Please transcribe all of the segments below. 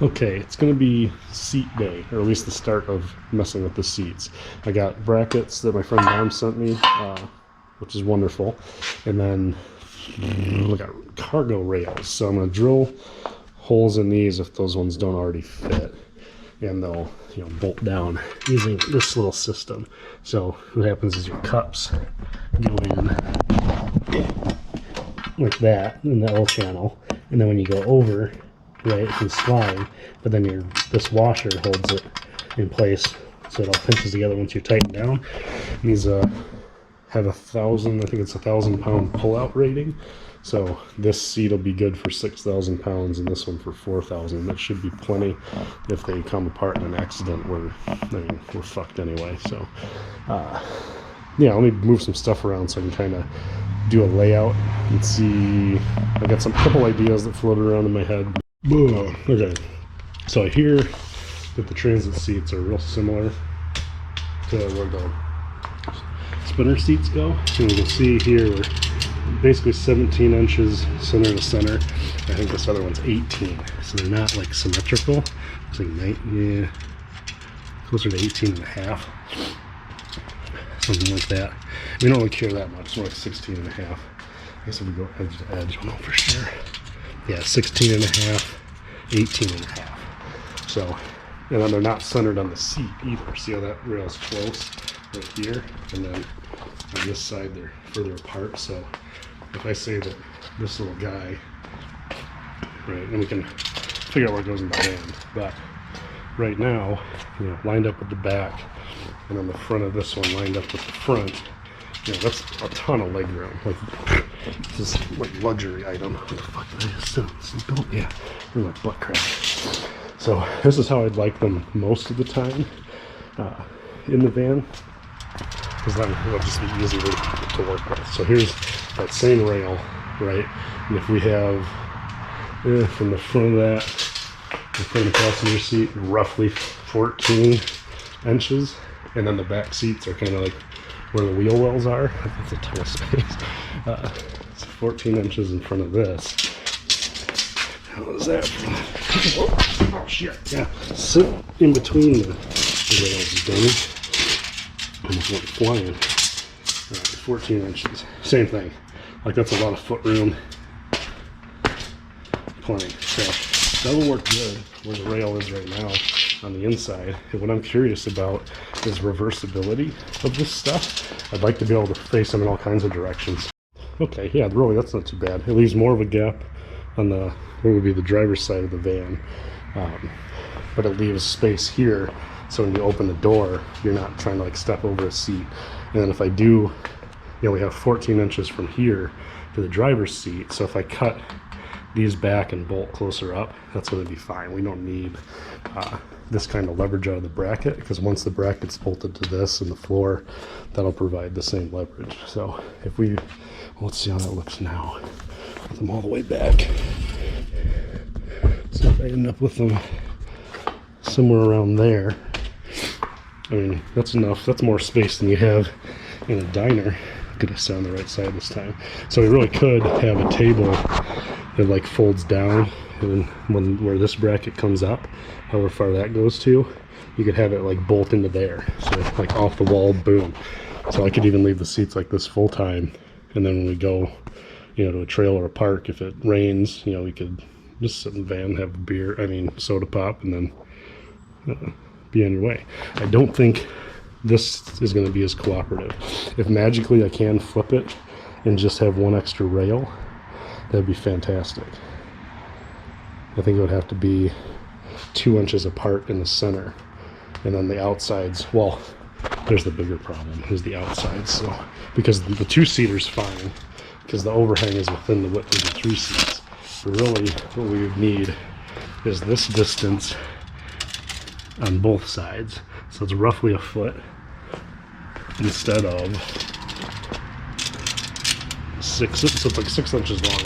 Okay, it's going to be seat day, or at least the start of messing with the seats. I got brackets that my friend Dom sent me, which is wonderful. And then we got cargo rails. So I'm going to drill holes in these if those ones don't already fit. And they'll bolt down using this little system. So what happens is your cups go in like that in the L channel, and then when you go over, right, it can slide, but then this washer holds it in place so it all pinches together once you tighten down. These have 1,000, I think it's 1,000-pound pull-out rating. So this seat will be good for 6,000 pounds, and this one for 4,000. That should be plenty. If they come apart in an accident, we're fucked anyway. So yeah, let me move some stuff around so I can kind of do a layout and see. I got some couple ideas that floated around in my head. Okay, so I hear that the transit seats are real similar to where the spinner seats go. And you can see here we're basically 17 inches center to center. I think this other one's 18, so they're not like symmetrical. It's like closer to 18 and a half, something like that. We don't really care that much. It's more like 16 and a half. I guess if we go edge to edge, we'll know for sure. Yeah, 16 and a half, 18 and a half. So, and then they're not centered on the seat either. See how that rail's close right here, and then on this side they're further apart. So if I say that this little guy, right, and we can figure out where it goes in the van, but right now, lined up with the back, and then the front of this one lined up with the front, that's a ton of leg room. Like, this is like luxury item. What the fuck did I just sit on? Yeah, we're like butt crack. So this is how I'd like them most of the time in the van, because then it'll just be easier to work with. So here's that same rail, right? And if we have from the front of that, in front of the passenger seat, roughly 14 inches, and then the back seats are kind of like where the wheel wells are. That's a ton of space. It's 14 inches in front of this. How is that? Oh shit! Yeah, sit in between the rails, damage. Almost went flying. 14 inches. Same thing. Like, that's a lot of foot room. Plenty. So that'll work good where the rail is right now on the inside. And what I'm curious about is reversibility of this stuff. I'd like to be able to face them in all kinds of directions. Okay, yeah, really, that's not too bad. It leaves more of a gap on what would be the driver's side of the van. But it leaves space here, so when you open the door, you're not trying to like step over a seat. And then if I do, we have 14 inches from here to the driver's seat, so if I cut these back and bolt closer up, that's going to be fine. We don't need this kind of leverage out of the bracket, because once the bracket's bolted to this and the floor, that'll provide the same leverage. So if let's see how that looks now with them all the way back. So if I end up with them somewhere around there, I mean, that's enough. That's more space than you have in a diner. Get us on the right side this time. So we really could have a table that like folds down, and where this bracket comes up, however far that goes to, you could have it like bolt into there. So like off the wall, boom. So I could even leave the seats like this full time, and then when we go, to a trail or a park, if it rains, we could just sit in the van, have a beer, soda pop, and then be on your way. I don't think this is going to be as cooperative. If magically I can flip it and just have one extra rail, that'd be fantastic. I think it would have to be 2 inches apart in the center, and then the outsides, well, there's the bigger problem, is the outsides. So because the two-seater's fine, because the overhang is within the width of the 3 seats. But really what we would need is this distance on both sides. So it's roughly a foot instead of 6, so it's like 6 inches long,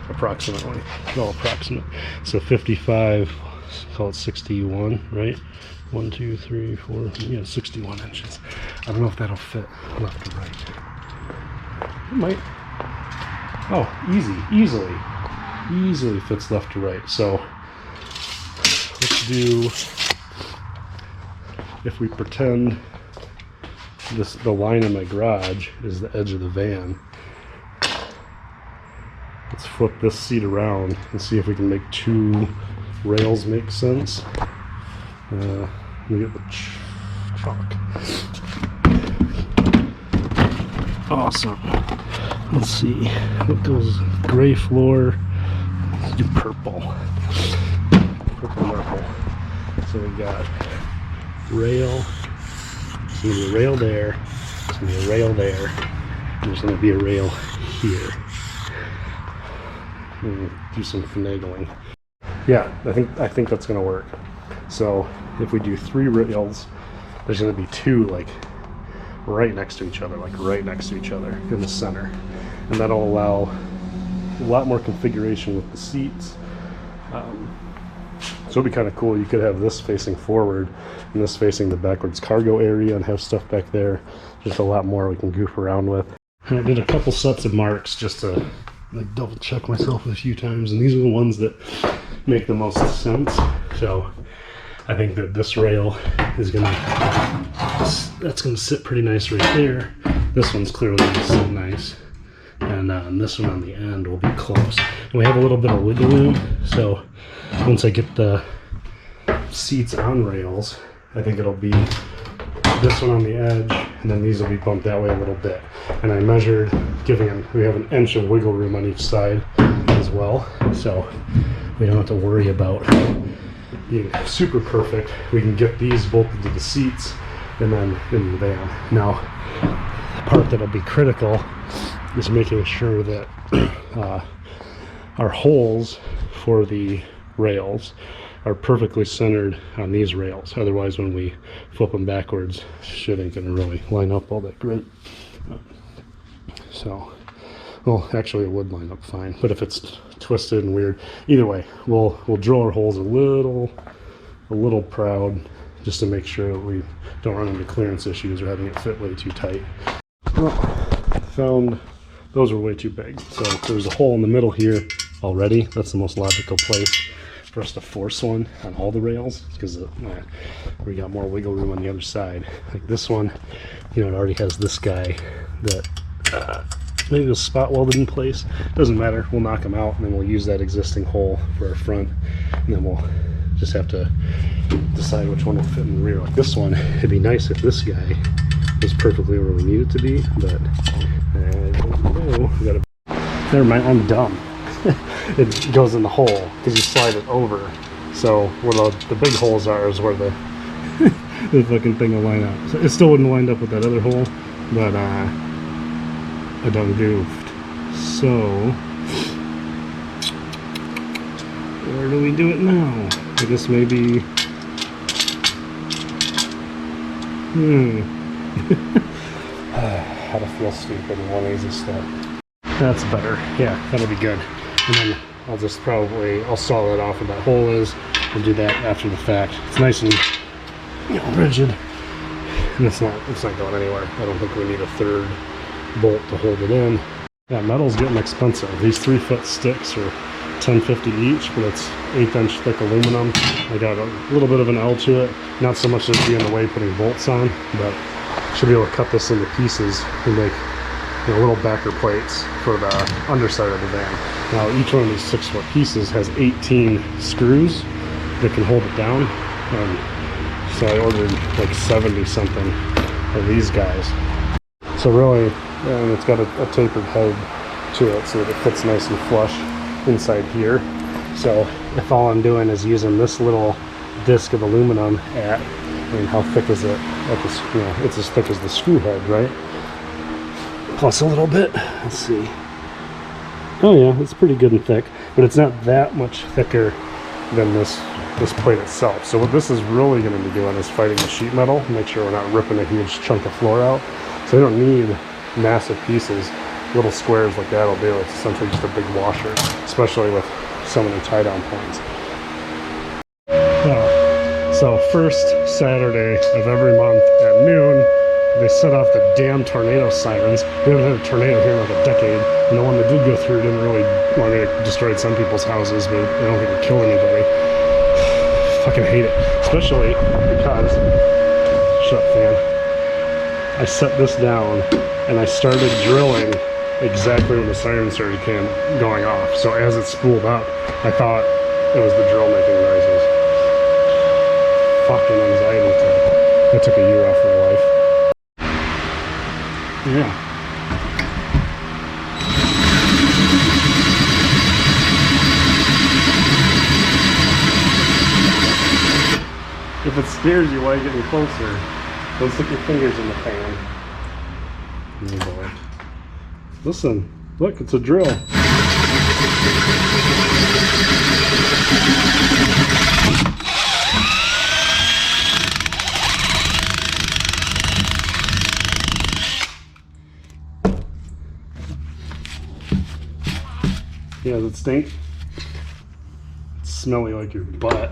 approximately. Well, approximate. So 55, call it 61, right? 1, 2, 3, 4, 61 inches. I don't know if that'll fit left or right. It might. Oh, easily fits left to right. So do, if we pretend the line in my garage is the edge of the van, let's flip this seat around and see if we can make two rails make sense. Let me get the chalk. Awesome. Let's see what goes. Gray floor. Let's do purple. Purple marble. So we got rail. There's gonna be a rail there. There's gonna be a rail there. And there's gonna be a rail here. And do some finagling. Yeah, I think that's gonna work. So if we do 3 rails, there's gonna be 2 like right next to each other, in the center, and that'll allow a lot more configuration with the seats. So it'd be kind of cool. You could have this facing forward and this facing the backwards cargo area and have stuff back there. Just a lot more we can goof around with. And I did a couple sets of marks just to like double check myself a few times, and these are the ones that make the most sense. So I think that this rail is that's gonna sit pretty nice right there. This one's clearly gonna sit nice, and this one on the end will be close. And we have a little bit of wiggle room, so once I get the seats on rails, I think it'll be this one on the edge, and then these will be bumped that way a little bit. And I measured, we have 1 inch of wiggle room on each side as well, so we don't have to worry about being super perfect. We can get these bolted to the seats and then in the van. Now, the part that'll be critical is making sure that our holes for the rails are perfectly centered on these rails. Otherwise, when we flip them backwards, shit ain't gonna really line up all that great. So, well, actually it would line up fine, but if it's twisted and weird, either way, we'll drill our holes a little proud, just to make sure that we don't run into clearance issues or having it fit way too tight. Well, found those were way too big, so there's a hole in the middle here already. That's the most logical place for us to force one on all the rails, because we got more wiggle room on the other side. Like this one, you know, it already has this guy that maybe it was spot welded in place. Doesn't matter, we'll knock them out and then we'll use that existing hole for our front, and then we'll just have to decide which one will fit in the rear. Like this one, it'd be nice if this guy was perfectly where we need it to be, but never mind, I'm dumb. It goes in the hole because you slide it over, so where the big holes are is where the the fucking thing will line up. So it still wouldn't wind up with that other hole, but I done goofed. So where do we do it now? I guess maybe how to feel stupid in one easy step. That's better. Yeah, that'll be good. And then I'll just I'll saw that off where that hole is. We'll do that after the fact. It's nice and, you know, rigid, and it's not going anywhere. I don't think we need a third bolt to hold it in. Yeah, metal's getting expensive. These 3-foot sticks are $10.50 each, but it's 1/8 inch thick aluminum. I got a little bit of an L to it. Not so much as be in the way putting bolts on, but should be able to cut this into pieces and make, you know, little backer plates for the underside of the van. Now each one of these 6-foot pieces has 18 screws that can hold it down, and so I ordered like 70 something of these guys. So really, and it's got a tapered head to it so that it fits nice and flush inside here. So if all I'm doing is using this little disc of aluminum how thick is it? You know, it's as thick as the screw head, right? Plus a little bit. Let's see. Oh yeah, it's pretty good and thick, but it's not that much thicker than this plate itself. So what this is really going to be doing is fighting the sheet metal, make sure we're not ripping a huge chunk of floor out. So we don't need massive pieces. Little squares like that will do. It's essentially just a big washer, especially with so many tie-down points. So first Saturday of every month at noon, they set off the damn tornado sirens. We haven't had a tornado here in like a decade, and the one that did go through didn't really, well, I mean, it destroyed some people's houses, but I don't think it killed anybody. fucking hate it, especially because, shut up, fan. I set this down and I started drilling exactly when the siren started going off. So as it spooled up, I thought it was the drill making noises. Fucking anxiety attack. That took a year off my life. Yeah. If it scares you while you're getting closer, don't stick your fingers in the fan. Oh boy. Listen, look, it's a drill. Yeah, does it stink? It's smelly like your butt.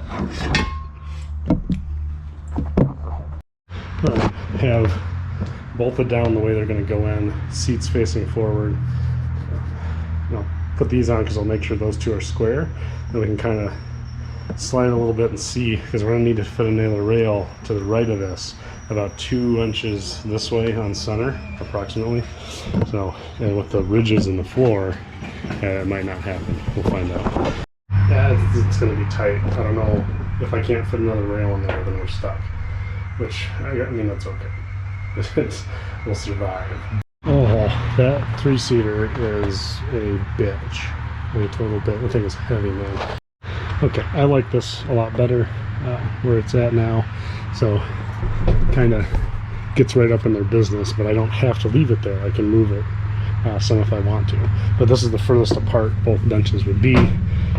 Have bolted down the way they're going to go in, seats facing forward. Put these on because I'll make sure those two are square, and we can kind of slide a little bit and see, because we're going to need to fit another rail to the right of this, about 2 inches this way on center, approximately. So, and with the ridges in the floor, it might not happen. We'll find out. Yeah, it's going to be tight. I don't know if I can't fit another rail in there, then we're stuck. Which, I mean, that's okay. We'll survive. Oh, that 3-seater is a bitch. A total bitch. I think it's heavy, man. Okay, I like this a lot better where it's at now. So, kind of gets right up in their business, but I don't have to leave it there. I can move it some if I want to. But this is the furthest apart both benches would be.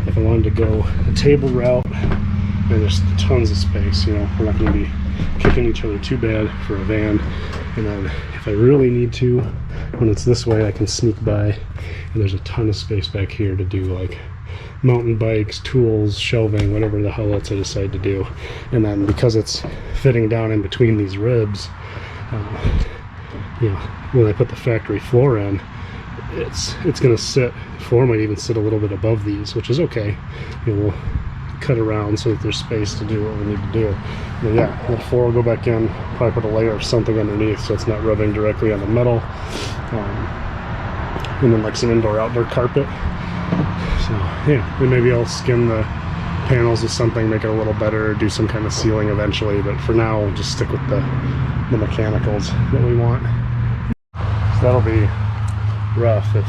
If I wanted to go a table route, and there's tons of space, you know, we're not going to be kicking each other too bad for a van. And then if I really need to, when it's this way, I can sneak by, and there's a ton of space back here to do like mountain bikes, tools, shelving, whatever the hell else I decide to do. And then because it's fitting down in between these ribs, you know, when I put the factory floor in, it's going to sit, the floor might even sit a little bit above these, which is okay. You know, we'll cut around so that there's space to do what we need to do. But yeah, the floor will go back in, probably put a layer of something underneath so it's not rubbing directly on the metal. And then like some indoor-outdoor carpet. So yeah, then maybe I'll skim the panels with something, make it a little better, do some kind of sealing eventually, but for now we'll just stick with the mechanicals that we want. So that'll be rough if,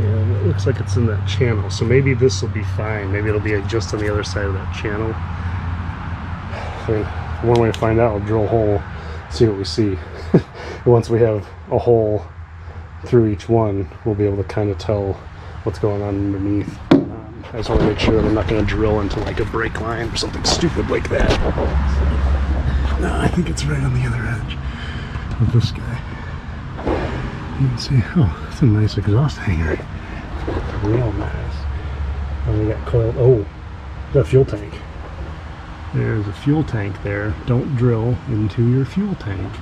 yeah, it looks like it's in that channel, so maybe this will be fine. Maybe it'll be just on the other side of that channel. I mean, one way to find out, I'll drill a hole, see what we see. Once we have a hole through each one, we'll be able to kind of tell what's going on underneath. I just want to make sure that I'm not going to drill into like a brake line or something stupid like that. No, I think it's right on the other edge of this guy. You can see, oh, it's a nice exhaust hanger. Real nice. And we got coiled, oh, the fuel tank. There's a fuel tank there. Don't drill into your fuel tank.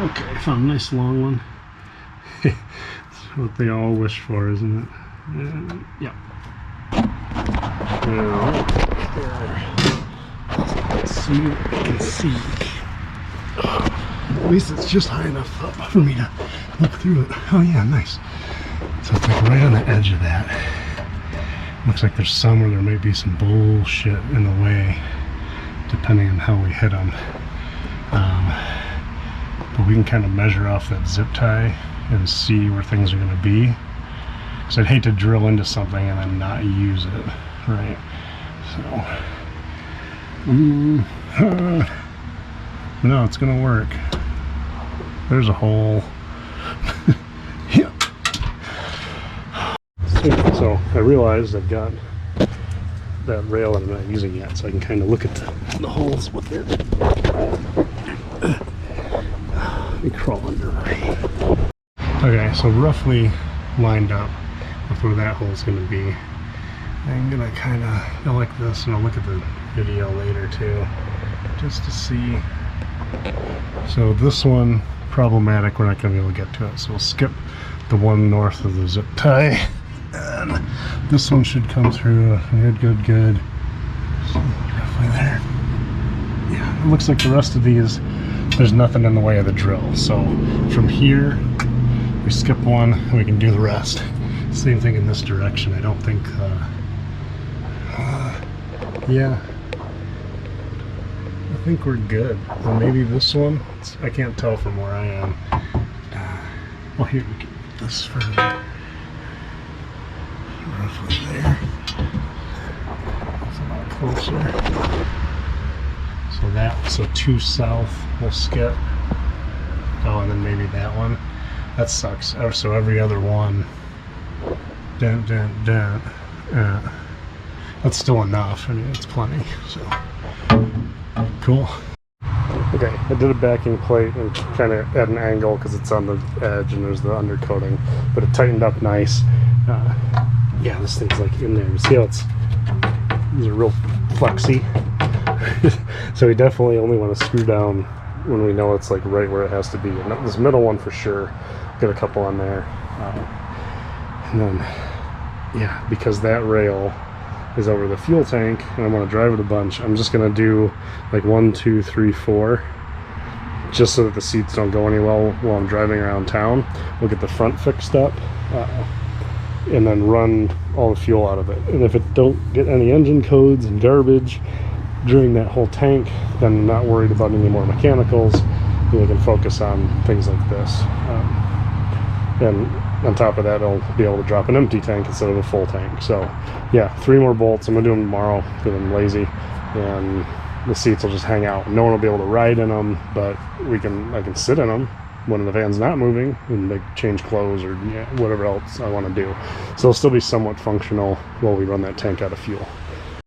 Okay, I found a nice long one. That's what they all wish for, isn't it? Yeah. Alright, let's see what I can see. At least it's just high enough up for me to look through it. Oh yeah, nice. So it's like right on the edge of that. Looks like there's some where there may be some bullshit in the way, depending on how we hit them. But we can kind of measure off that zip tie and see where things are going to be. Because I'd hate to drill into something and then not use it, right? So, no, it's going to work. There's a hole. Yep. So I realized I've got that rail that I'm not using yet, so I can kind of look at the holes with it. Let me crawl under. Okay, so roughly lined up with where that hole's going to be. I'm going to kind of go like this, and I'll look at the video later too. just to see. So this one, problematic, we're not going to be able to get to it. So we'll skip the one north of the zip tie. And this one should come through. Good. So roughly there. Yeah, it looks like the rest of these, there's nothing in the way of the drill. So from here, we skip one and we can do the rest. Same thing in this direction. I don't think, yeah. I think we're good. Well, maybe this one, I can't tell from where I am. Well, here, we can put this further. Roughly there. That's a lot closer. So 2 south we'll skip. Oh, and then maybe that one. That sucks. So every other one. That's still enough. I mean, it's plenty. So cool. Okay, I did a backing plate and kind of at an angle because it's on the edge and there's the undercoating, but it tightened up nice. Yeah, this thing's like in there. You see how these are real flexy. So we definitely only want to screw down when we know it's like right where it has to be. And this middle one for sure. Got a couple on there. And then, yeah, because that rail is over the fuel tank and I want to drive it a bunch, I'm just going to do like 1, 2, 3, 4, just so that the seats don't go anywhere while I'm driving around town. We'll get the front fixed up and then run all the fuel out of it. And if it don't get any engine codes and garbage during that whole tank, then I'm not worried about any more mechanicals. We can focus on things like this. And on top of that, I'll be able to drop an empty tank instead of a full tank. So yeah, 3 more bolts. I'm gonna do them tomorrow because I'm lazy, and the seats will just hang out. No one will be able to ride in them, but I can sit in them when the van's not moving and like change clothes or whatever else I want to do. So they'll still be somewhat functional while we run that tank out of fuel.